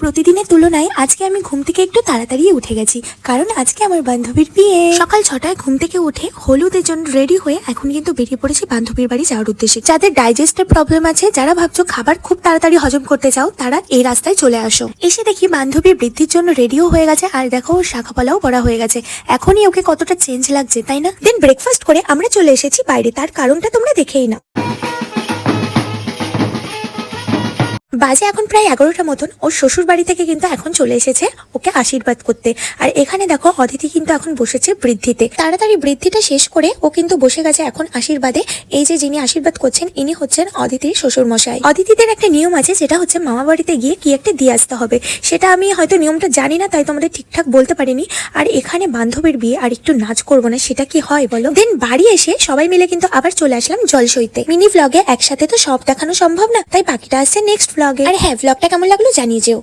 প্রতিদিনের তুলনায় আজকে আমি ঘুম থেকে একটু তাড়াতাড়ি উঠে গেছি, কারণ আজকে আমার বান্ধবীর বিয়ে। সকাল 6টায় ঘুম থেকে উঠে হলুদের জন্য রেডি হয়ে এখন কিন্তু বেরিয়ে পড়েছি বান্ধবীর বাড়ি যাওয়ার উদ্দেশ্যে। যাদের ডাইজেস্টের প্রবলেম আছে, যারা ভাবছো খাবার খুব তাড়াতাড়ি হজম করতে চাও, তারা এই রাস্তায় চলে আসো। এসে দেখি বান্ধবীর বৃদ্ধির জন্য রেডিও হয়ে গেছে, আর দেখো ওর শাখাপালাও পড়া হয়ে গেছে। এখনই ওকে কতটা চেঞ্জ লাগছে, তাই না? দেন ব্রেকফাস্ট করে আমরা চলে এসেছি বাইরে, তার কারণটা তোমরা দেখেই না। বাজে এখন প্রায় 11টার মতন। ওর শ্বশুর বাড়ি থেকে কিন্তু এখন চলে এসেছে ওকে আশীর্বাদ করতে। আর এখানে দেখো অদিতি কিন্তু এখন বসেছে বৃদ্ধিতে। তাড়াতাড়ি বৃদ্ধিটা শেষ করে ও কিন্তু বসে গেছে এখন আশীর্বাদে। এই যে যিনি আশীর্বাদ করছেন, ইনি হচ্ছেন অদিতির শ্বশুর মশাই। অদিতিদের একটা নিয়ম আছে, যেটা হচ্ছে মামা বাড়িতে গিয়ে কি একটা দিয়ে আসতে হবে। সেটা আমি হয়তো নিয়মটা জানি না, তাই তোমাদের ঠিকঠাক বলতে পারিনি। আর এখানে বান্ধবীর বিয়ে, আর একটু নাচ করবো না, সেটা কি হয় বলো? দেন বাড়ি এসে সবাই মিলে কিন্তু আবার চলে আসলাম জলসইতে। মিনি ভ্লগে একসাথে তো সব দেখানো সম্ভব না, তাই বাকিটা আসছে নেক্সট ভ্লগে। আর হ্যাঁ, ভ্লগটা কেমন লাগলো জানিয়ে যেও।